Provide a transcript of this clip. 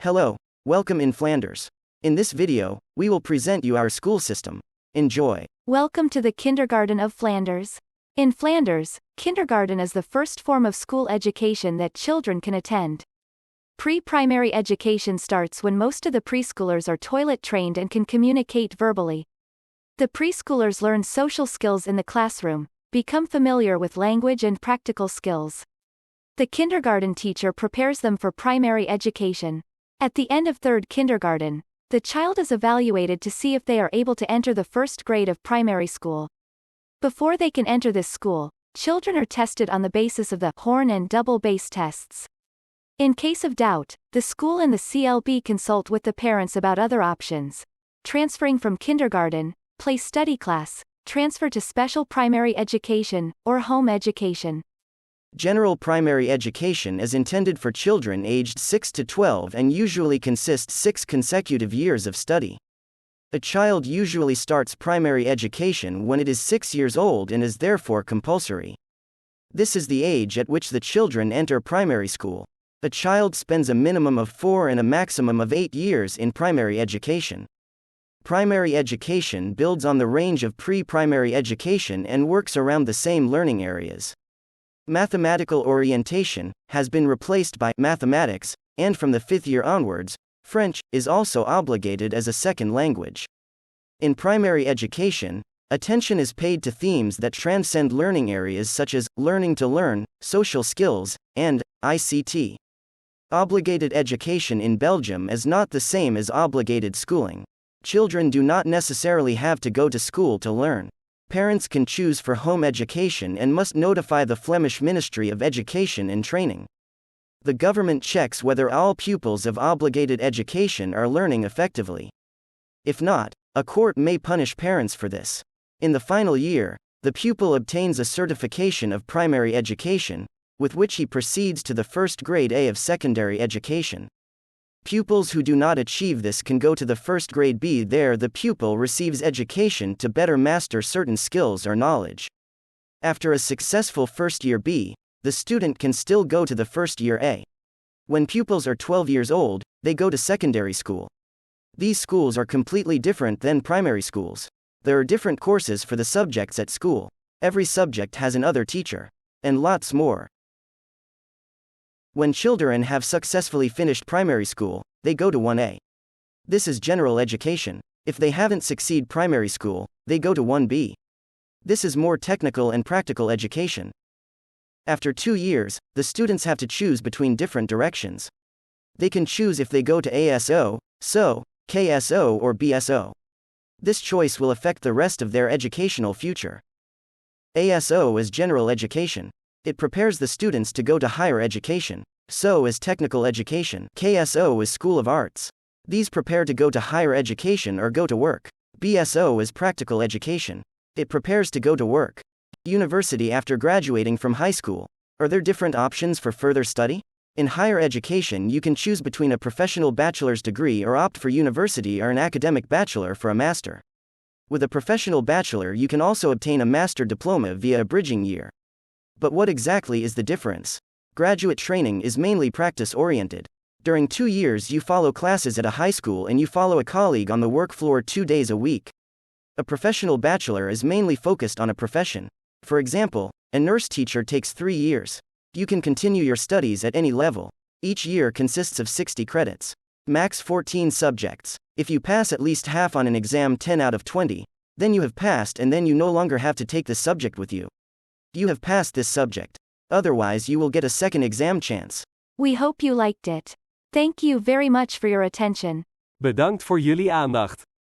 Hello, welcome in Flanders. In this video, we will present you our school system. Enjoy. Welcome to the Kindergarten of Flanders. In Flanders, kindergarten is the first form of school education that children can attend. Pre-primary education starts when most of the preschoolers are toilet trained and can communicate verbally. The preschoolers learn social skills in the classroom, become familiar with language and practical skills. The kindergarten teacher prepares them for primary education. At the end of third kindergarten, the child is evaluated to see if they are able to enter the first grade of primary school. Before they can enter this school, children are tested on the basis of the Horn and double base tests. In case of doubt, the school and the CLB consult with the parents about other options: transferring from kindergarten, play study class, transfer to special primary education, or home education. General primary education is intended for children aged 6 to 12 and usually consists 6 consecutive years of study. A child usually starts primary education when it is 6 years old and is therefore compulsory. This is the age at which the children enter primary school. A child spends a minimum of 4 and a maximum of 8 years in primary education. Primary education builds on the range of pre-primary education and works around the same learning areas. Mathematical orientation has been replaced by mathematics, and from the 5th year onwards, French is also obligated as a second language. In primary education, attention is paid to themes that transcend learning areas such as learning to learn, social skills, and ICT. Obligated education in Belgium is not the same as obligated schooling. Children do not necessarily have to go to school to learn. Parents can choose for home education and must notify the Flemish Ministry of Education and Training. The government checks whether all pupils of obligated education are learning effectively. If not, a court may punish parents for this. In the final year, the pupil obtains a certification of primary education, with which he proceeds to the first grade A of secondary education. Pupils who do not achieve this can go to the first grade B. There the pupil receives education to better master certain skills or knowledge. After a successful first year B, the student can still go to the first year A. When pupils are 12 years old, they go to secondary school. These schools are completely different than primary schools. There are different courses for the subjects at school. Every subject has another teacher. And lots more. When children have successfully finished primary school, they go to 1A. This is general education. If they haven't succeed primary school, they go to 1B. This is more technical and practical education. After 2 years, the students have to choose between different directions. They can choose if they go to ASO, SO, KSO or BSO. This choice will affect the rest of their educational future. ASO is general education. It prepares the students to go to higher education. SO is technical education. KSO is School of Arts. These prepare to go to higher education or go to work. BSO is practical education. It prepares to go to work. University after graduating from high school. Are there different options for further study? In higher education, you can choose between a professional bachelor's degree or opt for university or an academic bachelor for a master. With a professional bachelor, you can also obtain a master diploma via a bridging year. But what exactly is the difference? Graduate training is mainly practice-oriented. During 2 years you follow classes at a high school and you follow a colleague on the work floor 2 days a week. A professional bachelor is mainly focused on a profession. For example, a nurse teacher takes 3 years. You can continue your studies at any level. Each year consists of 60 credits. Max 14 subjects. If you pass at least half on an exam 10 out of 20, then you have passed and then you no longer have to take the subject with you. You have passed this subject. Otherwise you will get a second exam chance. We hope you liked it. Thank you very much for your attention. Bedankt voor jullie aandacht.